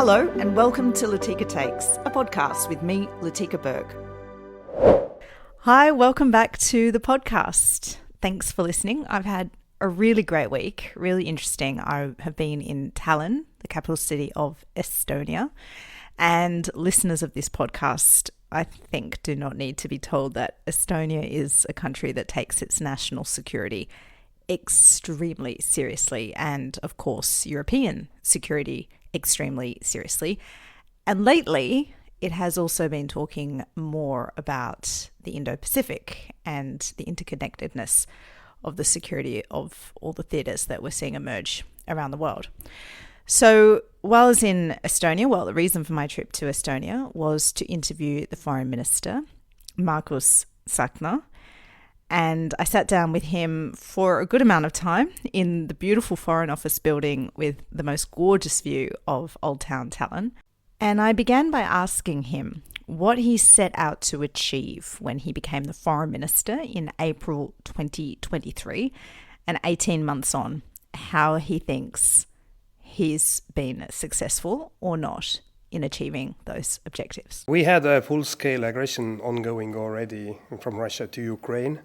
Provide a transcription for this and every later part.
Hello and welcome to Latika Takes, a podcast with me, Latika Berg. Hi, welcome back to the podcast. Thanks for listening. I've had a really great week, really interesting. I have been in Tallinn, the capital city of Estonia, and listeners of this podcast, I think, do not need to be told that Estonia is a country that takes its national security extremely seriously, and of course European security extremely seriously. And lately it has also been talking more about the Indo-Pacific and the interconnectedness of the security of all the theatres that we're seeing emerge around the world. So while I was in Estonia, the reason for my trip to Estonia was to interview the Foreign Minister, Margus Tsahkna, and I sat down with him for a good amount of time in the beautiful Foreign Office building with the most gorgeous view of Old Town Tallinn. And I began by asking him what he set out to achieve when he became the Foreign Minister in April 2023, and 18 months on, how he thinks he's been successful or not in achieving those objectives. We had a full-scale aggression ongoing already from Russia to Ukraine.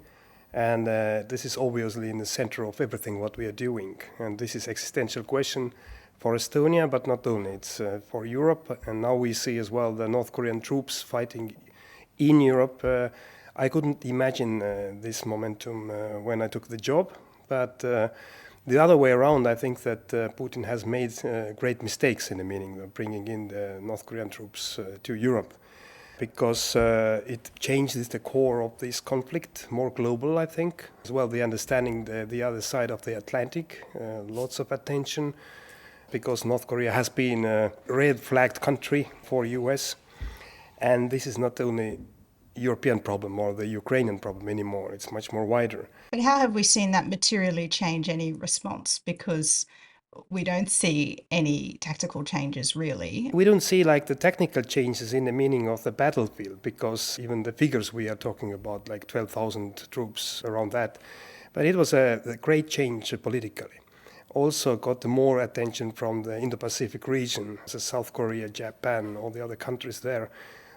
And this is obviously in the center of everything what we are doing. And this is existential question for Estonia, but not only. It's for Europe. And now we see as well the North Korean troops fighting in Europe. I couldn't imagine this momentum when I took the job. But the other way around, I think that Putin has made great mistakes in the meaning of bringing in the North Korean troops to Europe. Because it changes the core of this conflict, more global, I think. As well, the understanding the other side of the Atlantic, lots of attention, because North Korea has been a red-flagged country for US. And this is not only European problem or the Ukrainian problem anymore, it's much more wider. But how have we seen that materially change any response? Because we don't see any tactical changes, really. We don't see like the technical changes in the meaning of the battlefield, because even the figures we are talking about, like 12,000 troops around that. But it was a great change politically. Also got more attention from the Indo-Pacific region, so South Korea, Japan, all the other countries there.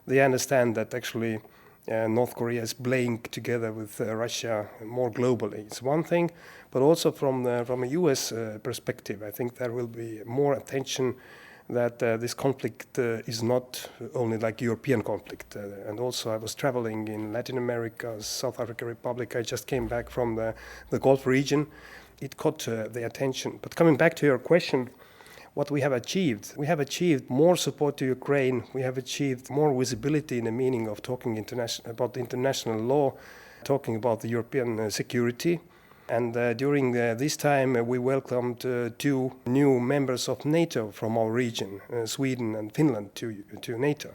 They understand that actually North Korea is playing together with Russia more globally. It's one thing, but also from a US perspective, I think there will be more attention that this conflict is not only like European conflict. And also I was traveling in Latin America, South African Republic. I just came back from the Gulf region. It caught the attention. But coming back to your question, what we have achieved more support to Ukraine. We have achieved more visibility in the meaning of talking about international law, talking about the European security. And during this time, we welcomed 2 new members of NATO from our region, Sweden and Finland, to NATO.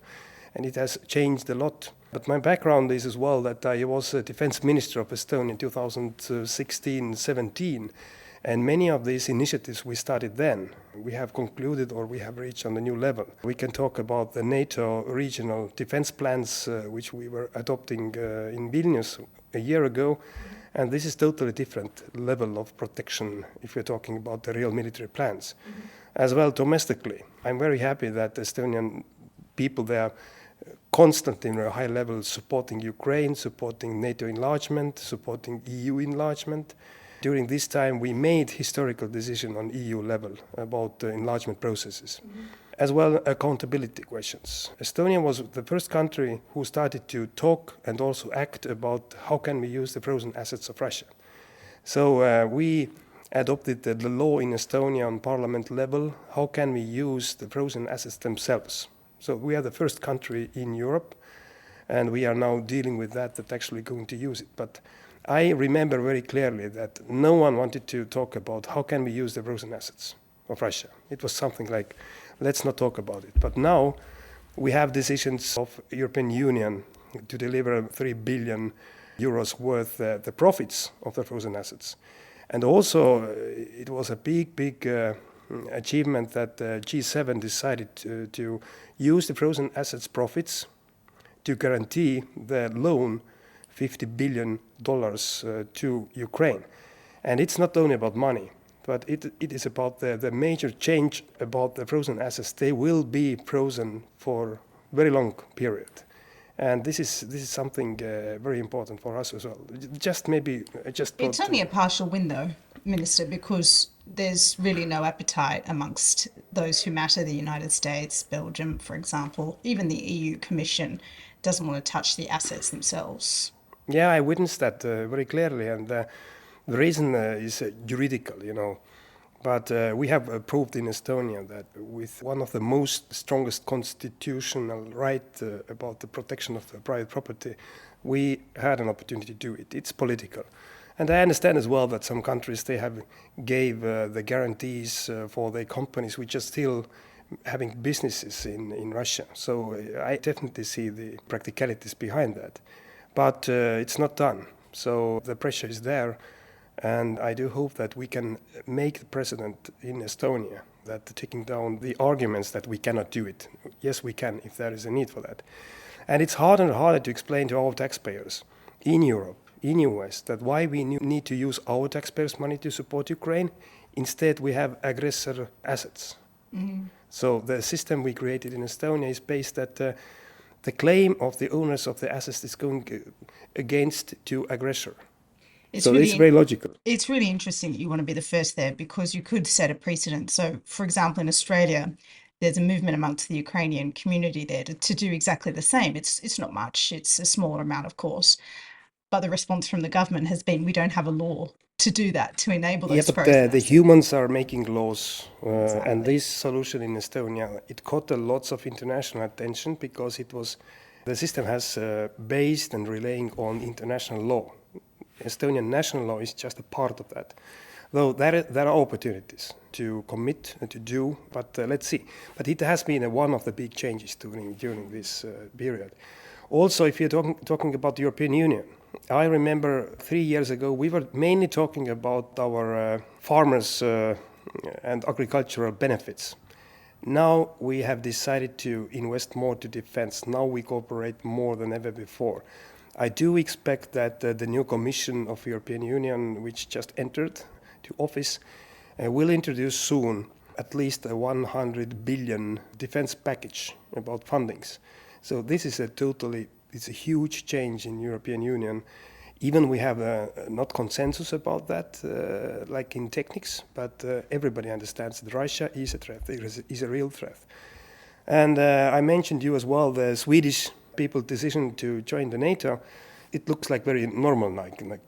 And it has changed a lot. But my background is as well that I was a Defence Minister of Estonia in 2016-17. And many of these initiatives we started then. We have concluded or we have reached on a new level. We can talk about the NATO regional defense plans, which we were adopting in Vilnius a year ago. And this is totally different level of protection if we're talking about the real military plans. Mm-hmm. As well domestically, I'm very happy that Estonian people, they are constantly in a high level supporting Ukraine, supporting NATO enlargement, supporting EU enlargement. During this time, we made historical decision on EU level about enlargement processes. Mm-hmm. As well, accountability questions. Estonia was the first country who started to talk and also act about how can we use the frozen assets of Russia. So we adopted the law in Estonia on parliament level. How can we use the frozen assets themselves? So we are the first country in Europe, and we are now dealing with that actually going to use it. But I remember very clearly that no one wanted to talk about how can we use the frozen assets of Russia. It was something like, let's not talk about it. But now we have decisions of European Union to deliver 3 billion euros worth the profits of the frozen assets. And also it was a big achievement that G7 decided to use the frozen assets profits to guarantee the loan $50 billion to Ukraine. And it's not only about money. but it is about the major change about the frozen assets. They will be frozen for very long period. And this is something very important for us as well. It's only a partial win, though, Minister, because there's really no appetite amongst those who matter, the United States, Belgium, for example. Even the EU Commission doesn't want to touch the assets themselves. Yeah, I witnessed that very clearly, and the reason is juridical, But we have proved in Estonia that with one of the most strongest constitutional right about the protection of the private property, we had an opportunity to do it. It's political. And I understand as well that some countries, they have gave the guarantees for their companies which are still having businesses in Russia. So I definitely see the practicalities behind that. But it's not done. So the pressure is there. And I do hope that we can make the precedent in Estonia that taking down the arguments that we cannot do it. Yes, we can if there is a need for that. And it's harder and harder to explain to our taxpayers in Europe, in US, that why we need to use our taxpayers' money to support Ukraine. Instead, we have aggressor assets. Mm-hmm. So the system we created in Estonia is based that the claim of the owners of the assets is going against to aggressor. It's very logical. It's really interesting that you want to be the first there, because you could set a precedent. So, for example, in Australia, there's a movement amongst the Ukrainian community there to do exactly the same. It's not much. It's a smaller amount, of course. But the response from the government has been, we don't have a law to do that, to enable those processes. Yeah, but the humans are making laws. Exactly. And this solution in Estonia, it caught lots of international attention because the system has based and relying on international law. Estonian national law is just a part of that. Though there are opportunities to commit and to do, but let's see. But it has been one of the big changes during this period. Also, if you're talking about the European Union, I remember 3 years ago we were mainly talking about our farmers and agricultural benefits. Now we have decided to invest more to defense. Now we cooperate more than ever before. I do expect that the new Commission of European Union, which just entered to office, will introduce soon at least a 100 billion defense package about fundings. So this is it's a huge change in European Union. Even we have not consensus about that, like in techniques, but everybody understands that Russia is a threat, is a real threat. And I mentioned you as well, the Swedish people's decision to join the NATO. It looks like very normal,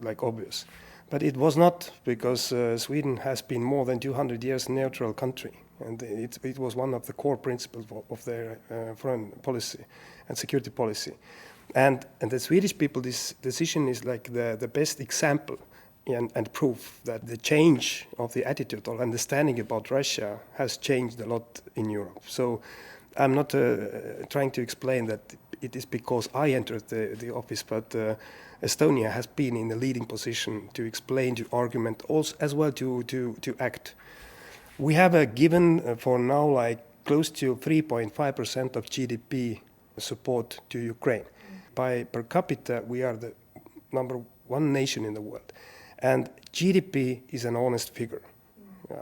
like obvious. But it was not, because Sweden has been more than 200 years neutral country. And it was one of the core principles of their foreign policy and security policy. And the Swedish people, this decision is like the best example and proof that the change of the attitude or understanding about Russia has changed a lot in Europe. So I'm not trying to explain that it is because I entered the office, but Estonia has been in the leading position to explain, to argument, also as well to act. We have given for now like close to 3.5% of GDP support to Ukraine. By per capita, we are the number one nation in the world. And GDP is an honest figure.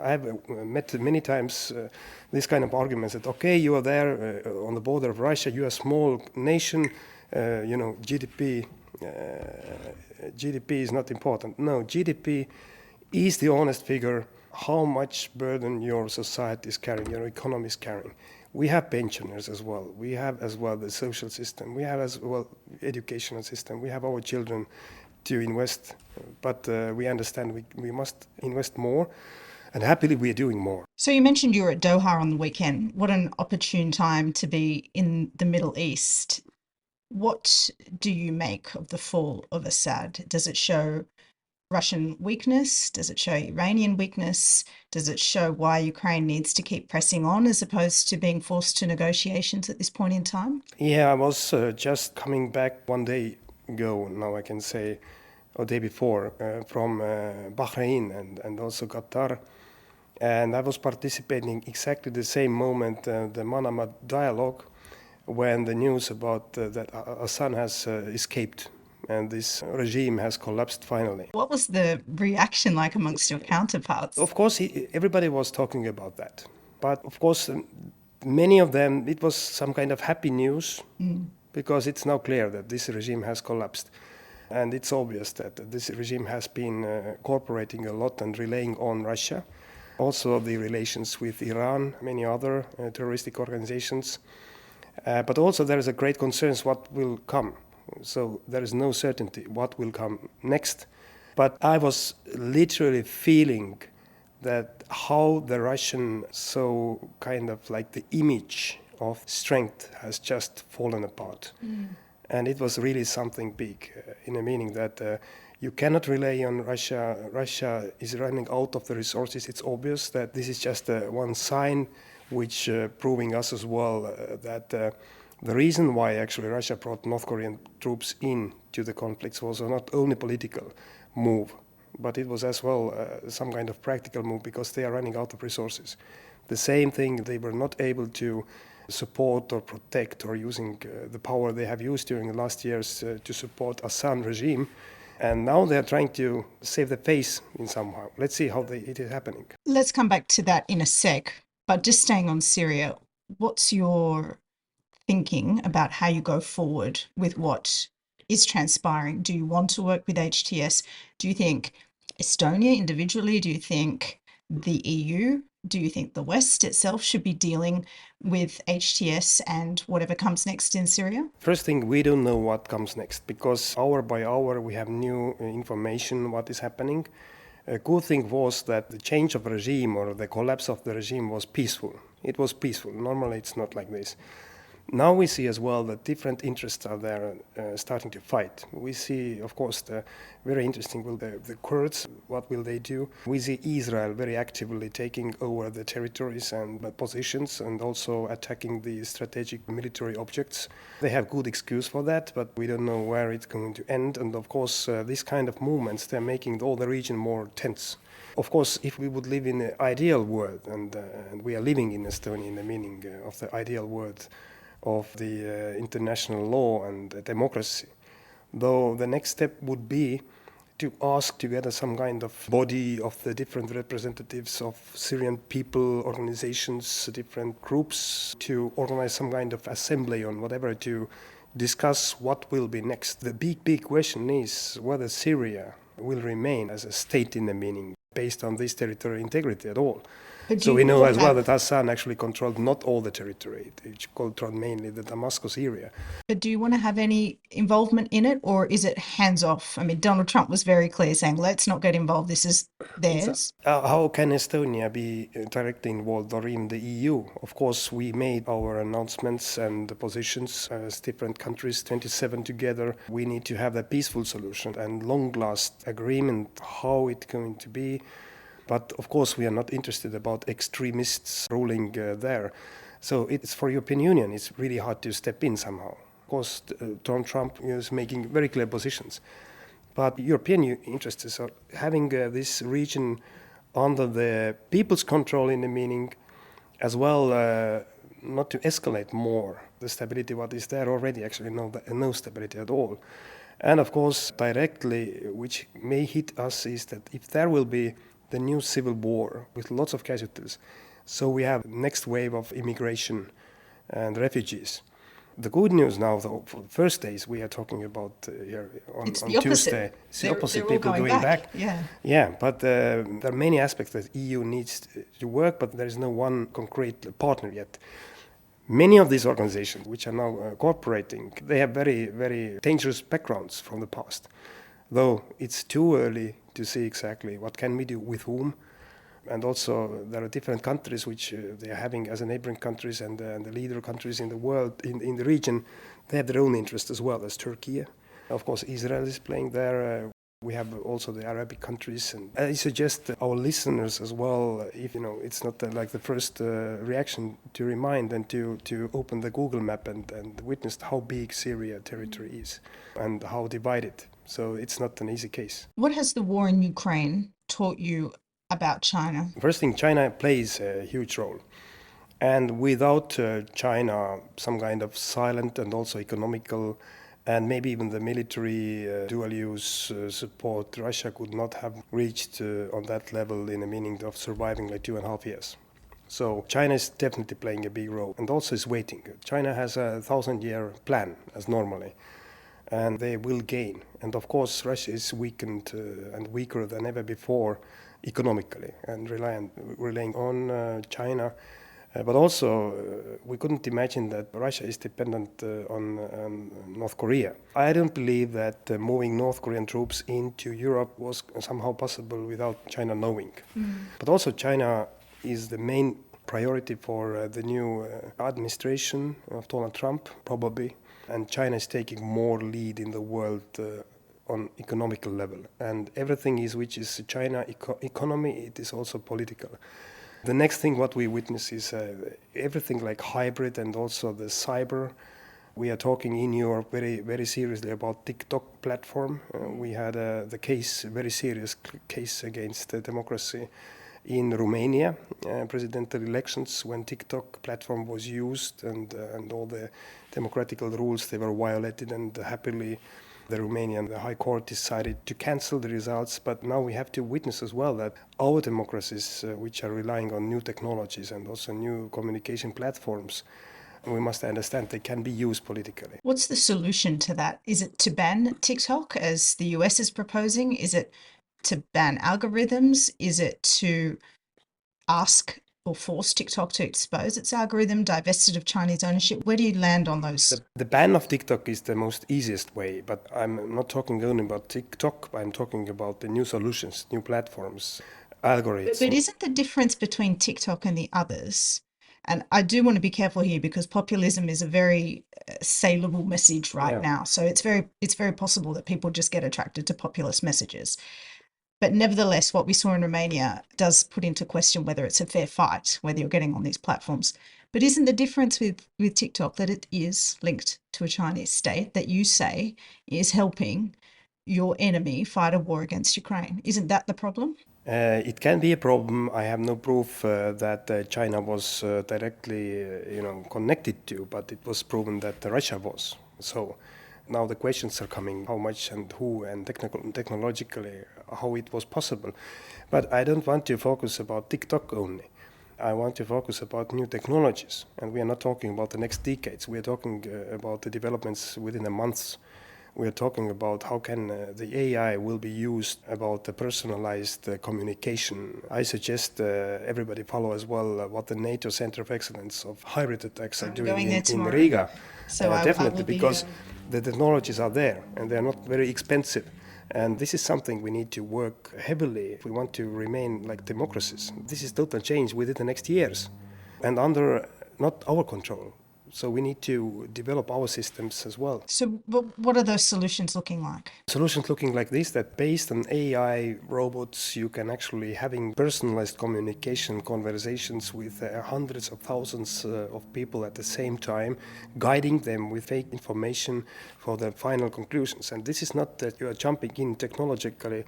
I have met many times this kind of arguments that, okay, you are there on the border of Russia, you are a small nation, GDP is not important. No, GDP is the honest figure, how much burden your society is carrying, your economy is carrying. We have pensioners as well. We have as well the social system. We have as well educational system. We have our children to invest, but we understand we must invest more. And happily, we are doing more. So you mentioned you were at Doha on the weekend. What an opportune time to be in the Middle East. What do you make of the fall of Assad? Does it show Russian weakness? Does it show Iranian weakness? Does it show why Ukraine needs to keep pressing on as opposed to being forced to negotiations at this point in time? Yeah, I was just coming back 1 day ago, now I can say, or day before, from Bahrain and also Qatar. And I was participating exactly the same moment, the Manama dialogue, when the news about that Assad has escaped and this regime has collapsed finally. What was the reaction like amongst your counterparts? Of course, everybody was talking about that. But of course, many of them, it was some kind of happy news because it's now clear that this regime has collapsed. And it's obvious that this regime has been cooperating a lot and relying on Russia. Also the relations with Iran, many other terroristic organizations. But also there is a great concern what will come. So there is no certainty what will come next. But I was literally feeling that how the Russian, so kind of like the image of strength has just fallen apart. And it was really something big in a meaning that you cannot rely on Russia. Russia is running out of the resources. It's obvious that this is just one sign which proving us as well that the reason why actually Russia brought North Korean troops into the conflicts was not only political move, but it was as well some kind of practical move because they are running out of resources. The same thing, they were not able to support or protect or using the power they have used during the last years to support Assad regime. And now they're trying to save the face in somehow. Let's see how it is happening. Let's come back to that in a sec, but just staying on Syria, what's your thinking about how you go forward with what is transpiring? Do you want to work with HTS? Do you think Estonia individually? Do you think the EU? Do you think the West itself should be dealing with HTS and whatever comes next in Syria? First thing, we don't know what comes next because hour by hour we have new information what is happening. A good thing was that the change of regime or the collapse of the regime was peaceful. It was peaceful. Normally it's not like this. Now we see as well that different interests are there starting to fight. We see, of course, the very interesting will the Kurds, what will they do? We see Israel very actively taking over the territories and positions and also attacking the strategic military objects. They have good excuse for that, but we don't know where it's going to end. And of course, these kind of movements, they're making all the region more tense. Of course, if we would live in an ideal world, and we are living in Estonia in the meaning of the ideal world, of the international law and democracy. Though the next step would be to ask together some kind of body of the different representatives of Syrian people, organizations, different groups, to organize some kind of assembly on whatever to discuss what will be next. The big question is whether Syria will remain as a state in the meaning based on this territorial integrity at all. So we know as well that Assad actually controlled not all the territory. It controlled mainly the Damascus area. But do you want to have any involvement in it, or is it hands-off? I mean, Donald Trump was very clear saying, let's not get involved, this is theirs. How can Estonia be directly involved or in the EU? Of course, we made our announcements and the positions as different countries, 27 together. We need to have a peaceful solution and long-last agreement, how it's going to be. But of course, we are not interested about extremists ruling there. So it's for European Union, it's really hard to step in somehow. Of course, Donald Trump is making very clear positions. But European interests are having this region under the people's control in the meaning, as well not to escalate more the stability what is there already, actually no stability at all. And of course, directly, which may hit us is that if there will be the new civil war with lots of casualties. So we have next wave of immigration and refugees. The good news now, though, for the first days we are talking about here on Tuesday. It's the opposite, people going back. Yeah, but there are many aspects that EU needs to work, but there is no one concrete partner yet. Many of these organizations, which are now cooperating, they have very, very dangerous backgrounds from the past. Though it's too early to see exactly what can we do with whom. And also there are different countries which they are having as a neighboring countries and the leader countries in the world, in the region, they have their own interest as well as Turkey. Of course, Israel is playing there. We have also the Arabic countries. And I suggest our listeners as well, if it's not like the first reaction, to remind and to open the Google map and witness how big Syria territory is and how divided. So it's not an easy case. What has the war in Ukraine taught you about China? First thing, China plays a huge role. And without China, some kind of silent and also economical And maybe even the military dual-use support, Russia could not have reached on that level in a meaning of surviving like 2.5 years. So China is definitely playing a big role and also is waiting. China has a 1,000-year plan, as normally, and they will gain. And of course, Russia is weakened and weaker than ever before economically and relying on China. But also, we couldn't imagine that Russia is dependent on North Korea. I don't believe that moving North Korean troops into Europe was somehow possible without China knowing. But also China is the main priority for the new administration of Donald Trump, probably. And China is taking more lead in the world on economical level. And everything which is China economy, it is also political. The next thing what we witness is everything like hybrid and also the cyber. We are talking in Europe very, very seriously about TikTok platform. We had the case, very serious case against democracy in Romania, presidential elections, when TikTok platform was used and all the democratical rules, they were violated, and happily the Romanian High Court decided to cancel the results. But now we have to witness as well that our democracies, which are relying on new technologies and also new communication platforms, we must understand they can be used politically. What's the solution to that? Is it to ban TikTok, as the US is proposing? Is it to ban algorithms? Is it to ask or force TikTok to expose its algorithm, divest it of Chinese ownership? Where do you land on those? The ban of TikTok is the most easiest way, but I'm not talking only about TikTok, I'm talking about the new solutions, new platforms, algorithms. But isn't the difference between TikTok and the others, and I do want to be careful here because populism is a very saleable message right now, so it's very possible that people just get attracted to populist messages. But nevertheless, what we saw in Romania does put into question whether it's a fair fight, whether you're getting on these platforms. But isn't the difference with TikTok that it is linked to a Chinese state that you say is helping your enemy fight a war against Ukraine? Isn't that the problem? It can be a problem. I have no proof that China was directly connected to, but it was proven that Russia was. So now the questions are coming, how much and who, and technologically, how it was possible. But I don't want to focus about TikTok only. I want to focus about new technologies. And we are not talking about the next decades. We are talking about the developments within a month. We are talking about how can the AI will be used about the personalized communication. I suggest everybody follow as well what the NATO Center of Excellence of Hybrid Attacks are doing in Riga. So definitely, because the technologies are there and they are not very expensive. And this is something we need to work heavily if we want to remain like democracies. This is total change within the next years and under not our control. So we need to develop our systems as well. So what are those solutions looking like? Solutions looking like this, that based on AI robots, you can actually having personalized communication, conversations with hundreds of thousands of people at the same time, guiding them with fake information for the final conclusions. And this is not that you are jumping in technologically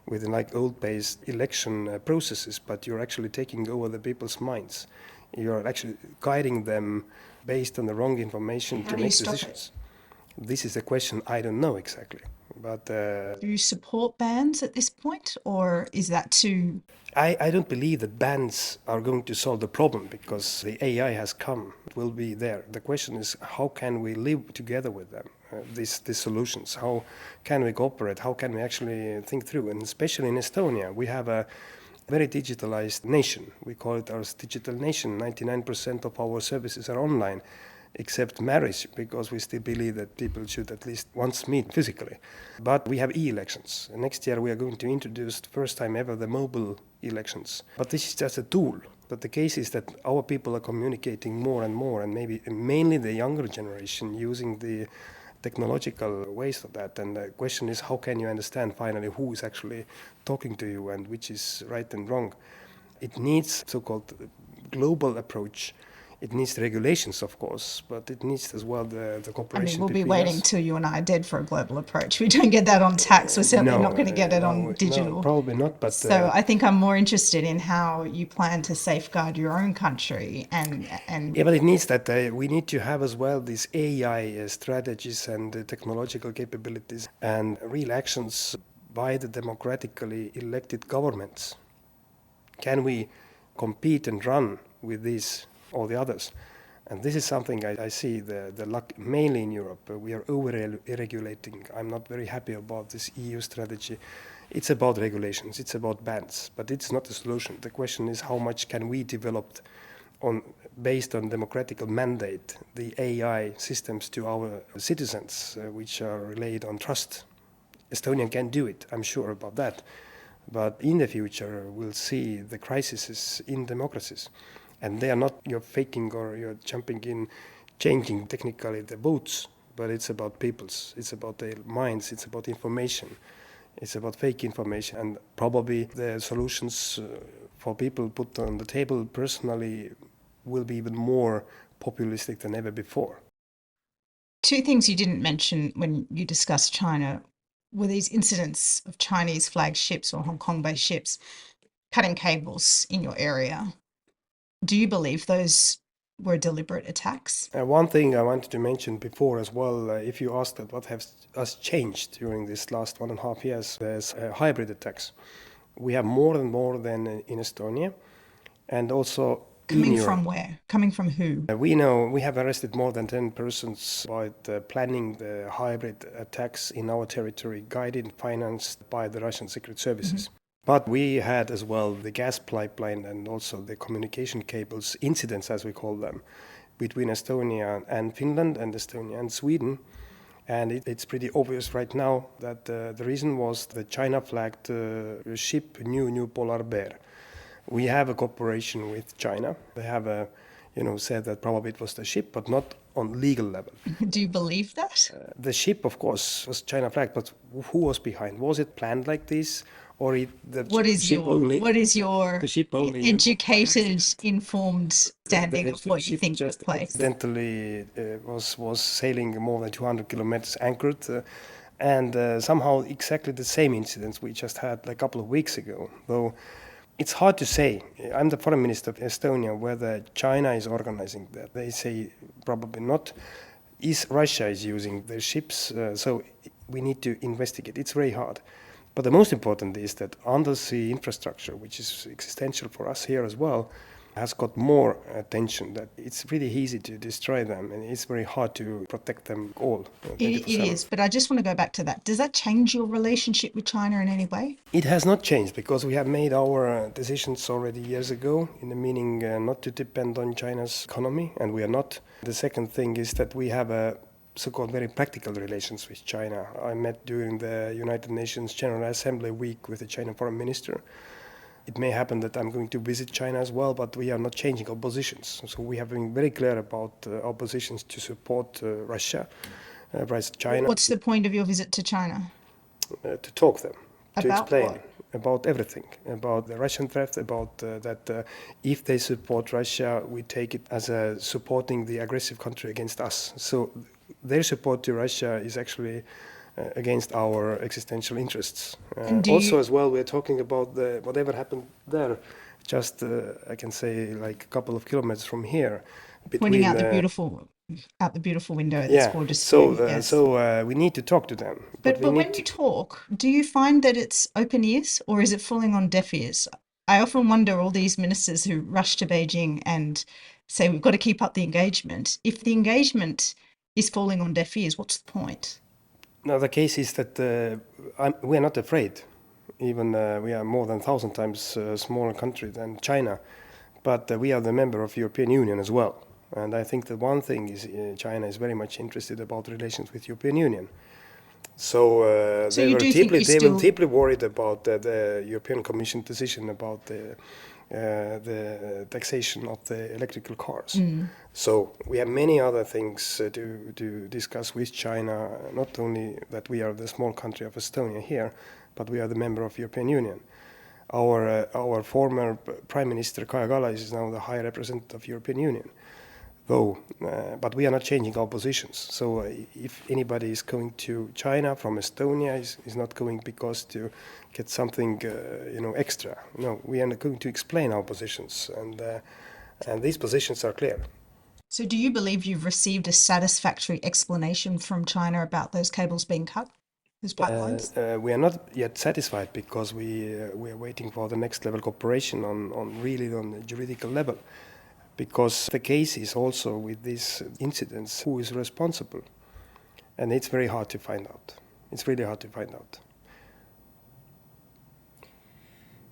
with like old-based election processes, but you're actually taking over the people's minds. You're actually guiding them based on the wrong information to make decisions. This is a question I don't know exactly. But do you support bans at this point, or is that too? I don't believe that bans are going to solve the problem because the AI has come, it will be there. The question is how can we live together with them, these solutions? How can we cooperate? How can we actually think through? And especially in Estonia, we have a very digitalized nation. We call it our digital nation. 99% of our services are online, except marriage, because we still believe that people should at least once meet physically. But we have e-elections. Next year we are going to introduce, first time ever, the mobile elections. But this is just a tool. But the case is that our people are communicating more and more, and maybe mainly the younger generation using the technological ways of that. And the question is, how can you understand finally who is actually talking to you and which is right and wrong? It needs so-called global approach. It needs regulations, of course, but it needs as well the I cooperation mean, we'll be between waiting us. till you and I are dead for a global approach. We don't get that on tax. We're certainly not going to get it on digital. No, probably not. But so I think I'm more interested in how you plan to safeguard your own country and yeah, but it needs that we need to have as well these AI strategies and technological capabilities and real actions by the democratically elected governments. Can we compete and run with these all the others? And this is something I see the luck mainly in Europe. We are over-regulating. I'm not very happy about this EU strategy. It's about regulations, it's about bans, but it's not a solution. The question is how much can we develop based on democratic mandate, the AI systems to our citizens, which are relayed on trust. Estonia can do it, I'm sure about that. But in the future, we'll see the crises in democracies. And they are not you're faking or you're jumping in, changing technically the votes, but it's about peoples, it's about their minds, it's about information, it's about fake information. And probably the solutions for people put on the table personally will be even more populistic than ever before. Two things you didn't mention when you discussed China were these incidents of Chinese flagged ships or Hong Kong-based ships cutting cables in your area. Do you believe those were deliberate attacks? One thing I wanted to mention before as well, if you asked that what has changed during this last 1.5 years, there's hybrid attacks. We have more than in Estonia, and also Coming from where? Coming from who? We know we have arrested more than 10 persons by planning the hybrid attacks in our territory, guided and financed by the Russian secret services. Mm-hmm. But we had as well the gas pipeline and also the communication cables incidents, as we call them, between Estonia and Finland and Estonia and Sweden. And it's pretty obvious right now that the reason was the China flagged ship New Polar Bear. We have a cooperation with China. They have said that probably it was the ship, but not on legal level. Do you believe that? The ship, of course, was China flagged, but who was behind? Was it planned like this, or what is your educated, informed standing of what you think took place? Accidentally was sailing more than 200 kilometers anchored, and somehow exactly the same incidents we just had a couple of weeks ago, though. It's hard to say. I'm the foreign minister of Estonia, whether China is organizing that. They say probably not. Russia is using their ships, so we need to investigate. It's very hard. But the most important is that undersea infrastructure, which is existential for us here as well, has got more attention. That it's really easy to destroy them, and it's very hard to protect them all. It is, but I just want to go back to that. Does that change your relationship with China in any way? It has not changed, because we have made our decisions already years ago, in the meaning not to depend on China's economy, and we are not. The second thing is that we have a so-called very practical relations with China. I met during the United Nations General Assembly week with the China foreign minister. It may happen that I'm going to visit China as well, but we are not changing our positions. So we have been very clear about our positions to support Russia, China. What's the point of your visit to China? To talk them, to about explain what? About everything, about the Russian threat, about that if they support Russia, we take it as supporting the aggressive country against us. So their support to Russia is actually against our existential interests. Also, as well, we're talking about whatever happened there, just I can say like a couple of kilometers from here. Pointing out the beautiful window that's gorgeous. So we need to talk to them. But when you talk, do you find that it's open ears or is it falling on deaf ears? I often wonder, all these ministers who rush to Beijing and say we've got to keep up the engagement. If the engagement is falling on deaf ears, what's the point? No, the case is that we are not afraid. Even we are more than 1,000 times smaller country than China, but we are the member of European Union as well. And I think that one thing is China is very much interested about relations with European Union. So they were deeply worried about the European Commission decision about the taxation of the electrical cars. Mm. So we have many other things to discuss with China, not only that we are the small country of Estonia here, but we are the member of European Union. Our former Prime Minister Kaja Kallas is now the High Representative of European Union. But we are not changing our positions. So if anybody is going to China from Estonia, is not going because to get something extra. No, we are going to explain our positions, and these positions are clear. So do you believe you've received a satisfactory explanation from China about those cables being cut, those pipelines? We are not yet satisfied because we are waiting for the next level cooperation on the juridical level. Because the case is also with these incidents, who is responsible? And it's very hard to find out. It's really hard to find out.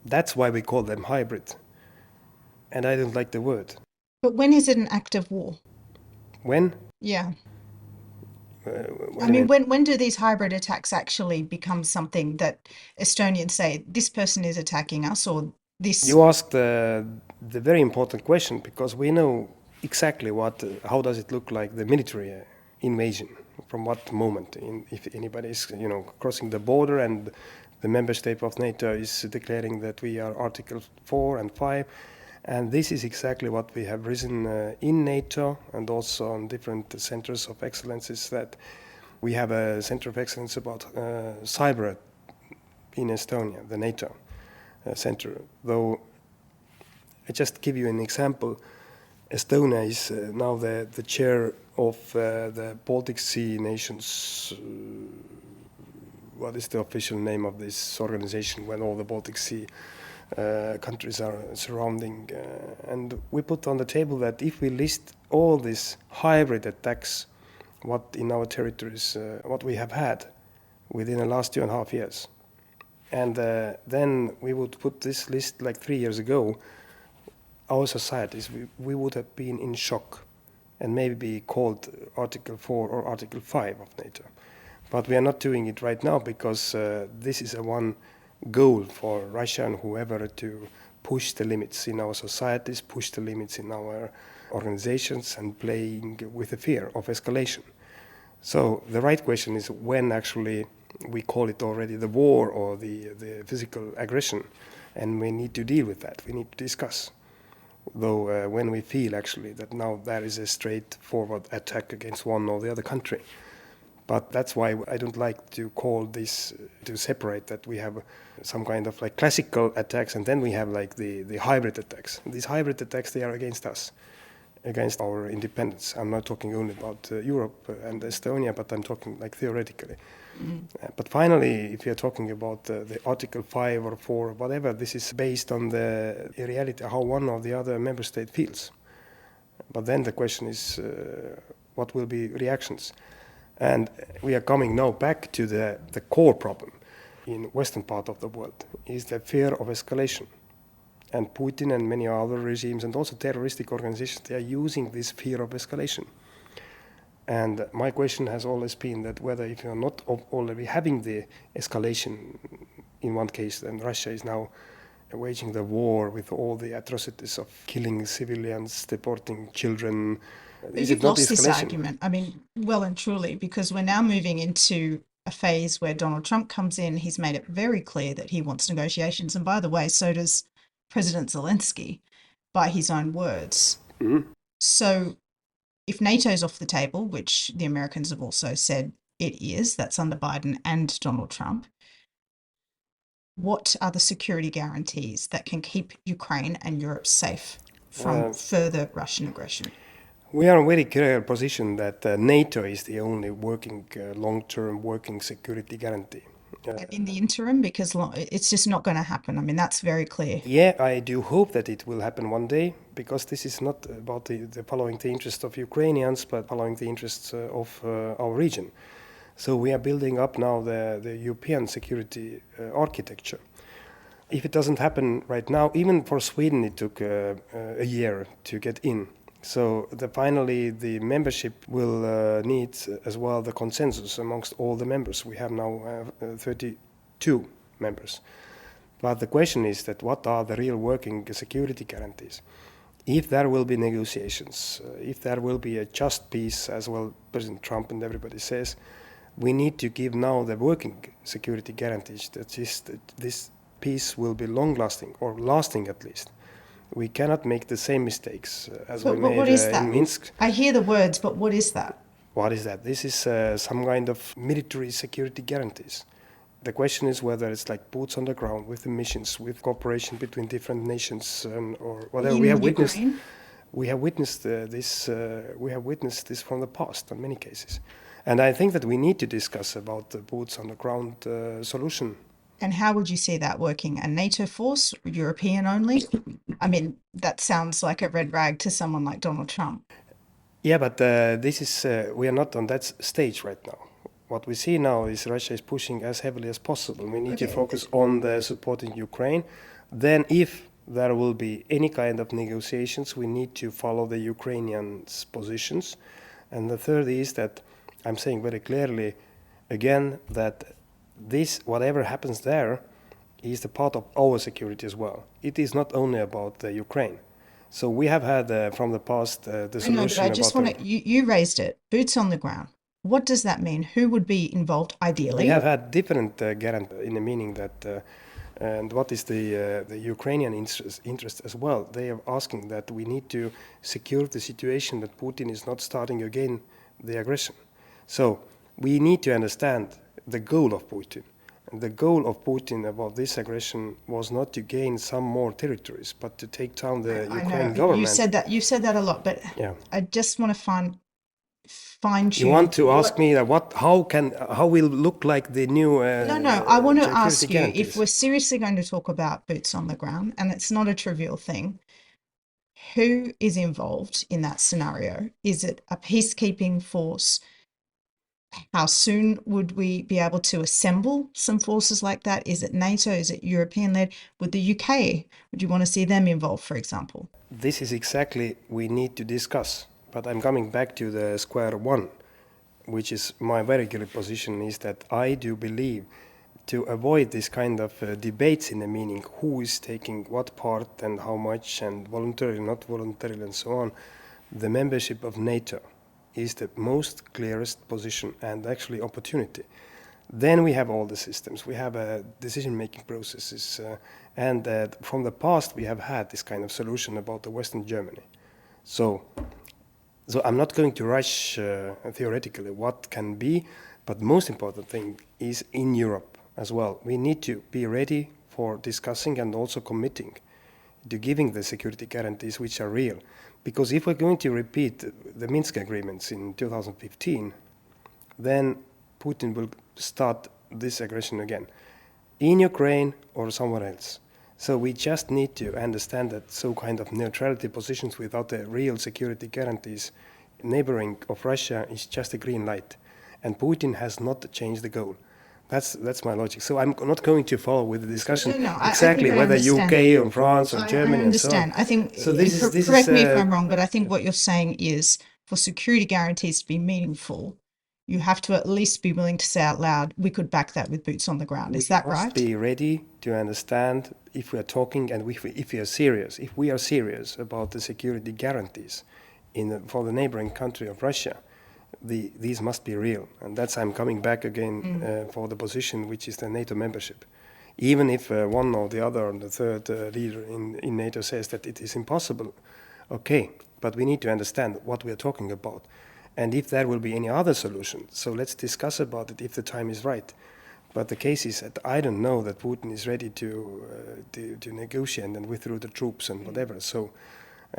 That's why we call them hybrid. And I don't like the word. But when is it an act of war? When? Yeah. When do these hybrid attacks actually become something that Estonians say, this person is attacking us, or this? You asked the very important question, because we know exactly how does it look like the military invasion, from what moment, if anybody is crossing the border and the member state of NATO is declaring that we are Article 4 and 5. And this is exactly what we have risen in NATO and also on different centers of excellence, is that we have a center of excellence about cyber in Estonia, the NATO center. Though, I just give you an example. Estonia is now the chair of the Baltic Sea nations. What is the official name of this organization when all the Baltic Sea countries are surrounding, and we put on the table that if we list all these hybrid attacks, what in our territories, what we have had within the last 2.5 years, and then we would put this list like 3 years ago, our societies, we would have been in shock and maybe be called Article 4 or Article 5 of NATO. But we are not doing it right now because this is a one goal for Russia and whoever to push the limits in our societies, push the limits in our organizations, and playing with the fear of escalation. So the right question is when actually we call it already the war or the physical aggression, and we need to deal with that. We need to discuss. Though when we feel actually that now there is a straightforward attack against one or the other country. But that's why I don't like to call this, to separate that we have some kind of like classical attacks and then we have like the hybrid attacks. These hybrid attacks, they are against us, against our independence. I'm not talking only about Europe and Estonia, but I'm talking like theoretically. Mm-hmm. But finally, if you're talking about the Article 5 or 4 or whatever, this is based on the reality, how one or the other member state feels. But then the question is, what will be reactions? And we are coming now back to the core problem in western part of the world, is the fear of escalation. And Putin and many other regimes and also terroristic organizations, they are using this fear of escalation. And my question has always been that whether if you're not already having the escalation in one case, then Russia is now waging the war with all the atrocities of killing civilians, deporting children. You've lost this argument, well and truly, because we're now moving into a phase where Donald Trump comes in. He's made it very clear that he wants negotiations. And by the way, so does President Zelensky, by his own words. Mm-hmm. So if NATO's off the table, which the Americans have also said it is, that's under Biden and Donald Trump, what are the security guarantees that can keep Ukraine and Europe safe from further Russian aggression? We are in a very clear position that NATO is the only working, long-term working security guarantee. In the interim, because it's just not going to happen. That's very clear. Yeah, I do hope that it will happen one day, because this is not about the following the interests of Ukrainians, but following the interests of our region. So we are building up now the European security architecture. If it doesn't happen right now, even for Sweden it took a year to get in. So finally the membership will need as well the consensus amongst all the members. We have now 32 members. But the question is that what are the real working security guarantees? If there will be negotiations, if there will be a just peace, as well President Trump and everybody says, we need to give now the working security guarantees that this peace will be long-lasting, or lasting at least. We cannot make the same mistakes as we But made what is that? in Minsk. I hear the words, but what is that? What is that? This is some kind of military security guarantees. The question is whether it's like boots on the ground with the missions, with cooperation between different nations, or whatever. In We have witnessed. Ukraine? We have witnessed this. We have witnessed this from the past in many cases, and I think that we need to discuss about the boots on the ground solution. And how would you see that working? A NATO force, European only? I mean, that sounds like a red rag to someone like Donald Trump. Yeah, but this is we are not on that stage right now. What we see now is Russia is pushing as heavily as possible. We need to focus on the supporting Ukraine. Then, if there will be any kind of negotiations, we need to follow the Ukrainians' positions. And the third is that I'm saying very clearly again that this, whatever happens there, is the part of our security as well. It is not only about the Ukraine. So we have had from the past the I know, solution but I just want to, you raised it, boots on the ground. What does that mean? Who would be involved ideally? We have had different guarantees in the meaning that, and what is the Ukrainian interest as well? They are asking that we need to secure the situation that Putin is not starting again the aggression. So we need to understand the goal of Putin. And the goal of Putin about this aggression was not to gain some more territories, but to take down the Ukrainian government. You've said that a lot, but yeah. I just want to fine tune. You want to ask me that how will look like the new? No. I want to ask you guarantees. if we're seriously going to talk about boots on the ground, and it's not a trivial thing. Who is involved in that scenario? Is it a peacekeeping force? How soon would we be able to assemble some forces like that? Is it NATO? Is it European led? Would the UK, would you want to see them involved, for example? This is exactly we need to discuss. But I'm coming back to the square one, which is my very clear position is that I do believe to avoid this kind of debates in the meaning who is taking what part and how much and voluntarily, not voluntarily and so on, the membership of NATO is the most clearest position and actually opportunity. Then we have all the systems, we have decision-making processes, and from the past we have had this kind of solution about the Western Germany. So I'm not going to rush theoretically what can be, but the most important thing is in Europe as well. We need to be ready for discussing and also committing to giving the security guarantees which are real. Because if we're going to repeat the Minsk agreements in 2015, then Putin will start this aggression again, in Ukraine or somewhere else. So we just need to understand that so kind of neutrality positions without the real security guarantees neighboring of Russia is just a green light. And Putin has not changed the goal. That's my logic. So I'm not going to follow with the discussion exactly whether UK or France or Germany. I understand. And so on. I think, so this is, correct me if I'm wrong, but I think what you're saying is for security guarantees to be meaningful, you have to at least be willing to say out loud, we could back that with boots on the ground. Is that right? We must be ready to understand if we are talking and if we are serious about the security guarantees for the neighboring country of Russia, these must be real. And that's I'm coming back again for the position which is the NATO membership. Even if one or the other or the third leader in NATO says that it is impossible, okay, but we need to understand what we are talking about. And if there will be any other solution, so let's discuss about it if the time is right. But the case is that I don't know that Putin is ready to negotiate and withdraw the troops and whatever. So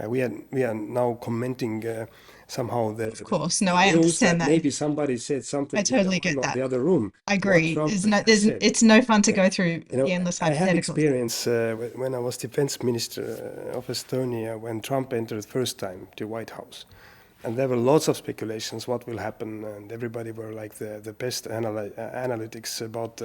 we are now commenting somehow that. Of course, no, I understand that. Maybe somebody said something. I totally get that. The other room. I agree. It's no fun to go through the endless hypotheticals. I had experience when I was Defence Minister of Estonia when Trump entered first time to White House. And there were lots of speculations what will happen, and everybody were like the best analytics about,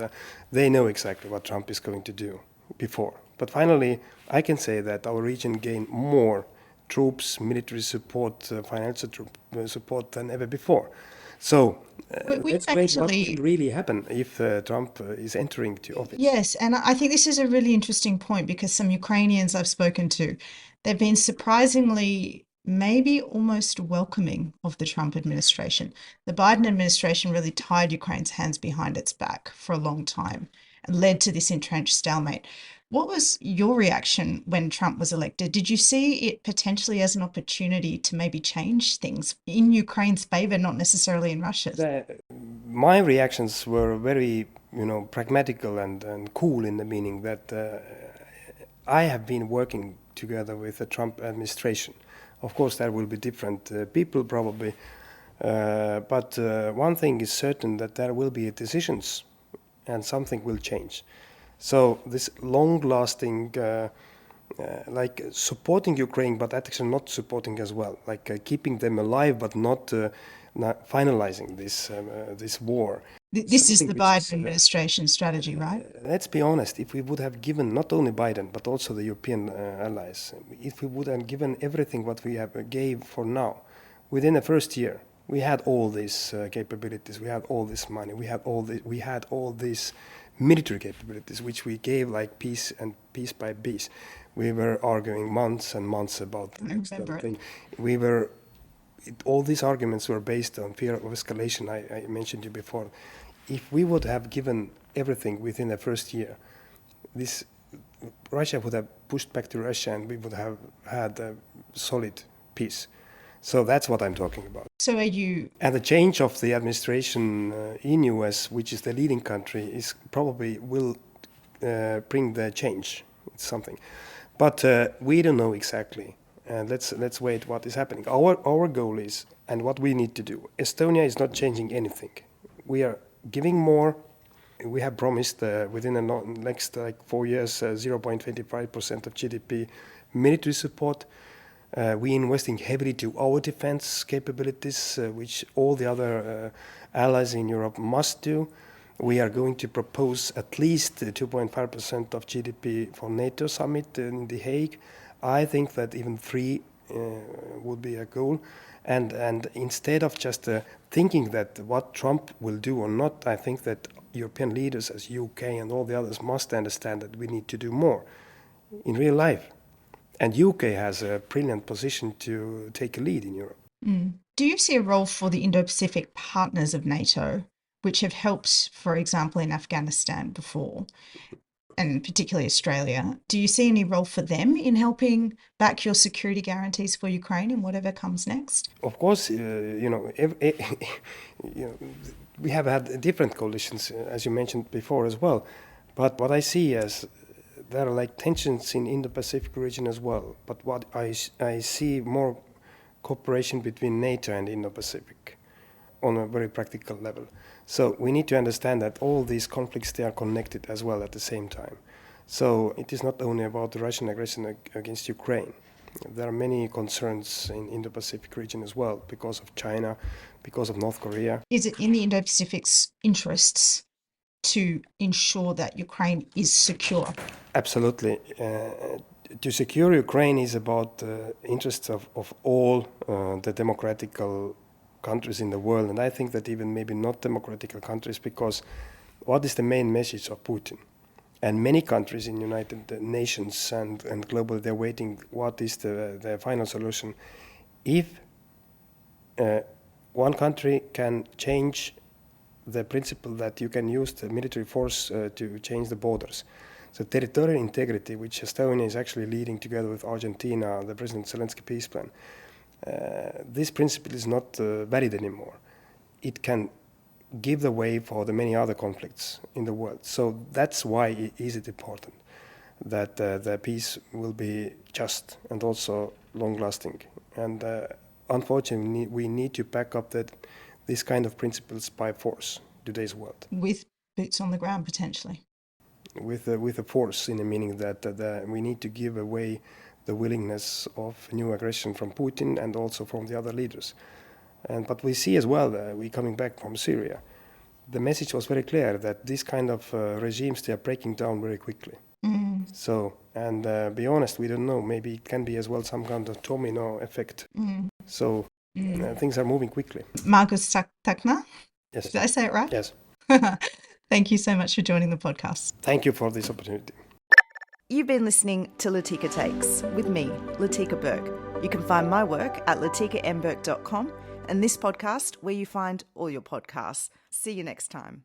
they know exactly what Trump is going to do before. But finally, I can say that our region gained more troops, military support, financial support than ever before. So let's wait what will really happen if Trump is entering to office. Yes, and I think this is a really interesting point because some Ukrainians I've spoken to, they've been surprisingly maybe almost welcoming of the Trump administration. The Biden administration really tied Ukraine's hands behind its back for a long time and led to this entrenched stalemate. What was your reaction when Trump was elected? Did you see it potentially as an opportunity to maybe change things in Ukraine's favor, not necessarily in Russia's? My reactions were very, pragmatical and cool, in the meaning that I have been working together with the Trump administration. Of course, there will be different people probably, but one thing is certain, that there will be decisions and something will change. So this long-lasting, like supporting Ukraine, but actually not supporting as well, like keeping them alive, but not finalizing this war. This is Something the which Biden administration strategy, right? Let's be honest, if we would have given not only Biden, but also the European allies, if we would have given everything what we have gave for now, within the first year, we had all these capabilities, we had all this money, we had all these military capabilities, which we gave like piece by piece. We were arguing months and months about the next thing. All these arguments were based on fear of escalation, I mentioned you before. If we would have given everything within the first year, Russia would have pushed back to Russia, and we would have had a solid peace. So that's what I'm talking about. So are you... And the change of the administration in US, which is the leading country, is probably will bring the change. It's something. But we don't know exactly. And let's wait what is happening. Our goal is, and what we need to do, Estonia is not changing anything. We are giving more. We have promised within the next 4 years 0.25% of GDP military support. We're investing heavily to our defense capabilities, which all the other allies in Europe must do. We are going to propose at least 2.5% of GDP for NATO summit in The Hague. I think that even 3 would be a goal. And instead of just thinking that what Trump will do or not, I think that European leaders as UK and all the others must understand that we need to do more in real life. And UK has a brilliant position to take a lead in Europe. Do you see a role for the Indo-Pacific partners of NATO, which have helped, for example, in Afghanistan before, and particularly Australia? Do you see any role for them in helping back your security guarantees for Ukraine in whatever comes next? Of course, we have had different coalitions, as you mentioned before as well. But what I see is there are like tensions in Indo-Pacific region as well. But what I see more cooperation between NATO and Indo-Pacific on a very practical level. So we need to understand that all these conflicts, they are connected as well at the same time. So it is not only about the Russian aggression against Ukraine. There are many concerns in Indo-Pacific region as well, because of China, because of North Korea. Is it in the Indo-Pacific's interests to ensure that Ukraine is secure? Absolutely. To secure Ukraine is about the interests of all the democratical countries in the world, and I think that even maybe not democratical countries, because what is the main message of Putin? And many countries in United Nations and globally, they're waiting what is the final solution. If one country can change the principle that you can use the military force to change the borders. So territorial integrity, which Estonia is actually leading together with Argentina, the President Zelensky peace plan, this principle is not valid anymore. It can give the way for the many other conflicts in the world. So that's why it is important that the peace will be just and also long-lasting. And unfortunately, we need to back up these kind of principles by force, today's world. With boots on the ground, potentially. With a force, in the meaning that we need to give away the willingness of new aggression from Putin and also from the other leaders. But we see as well, we coming back from Syria, the message was very clear that these kind of regimes, they are breaking down very quickly. So, and be honest, we don't know, maybe it can be as well some kind of domino effect. So things are moving quickly. Margus Tsahkna? Yes. Did I say it right? Yes. Thank you so much for joining the podcast. Thank you for this opportunity. You've been listening to Latika Takes with me, Latika Burke. You can find my work at latikambirk.com and this podcast where you find all your podcasts. See you next time.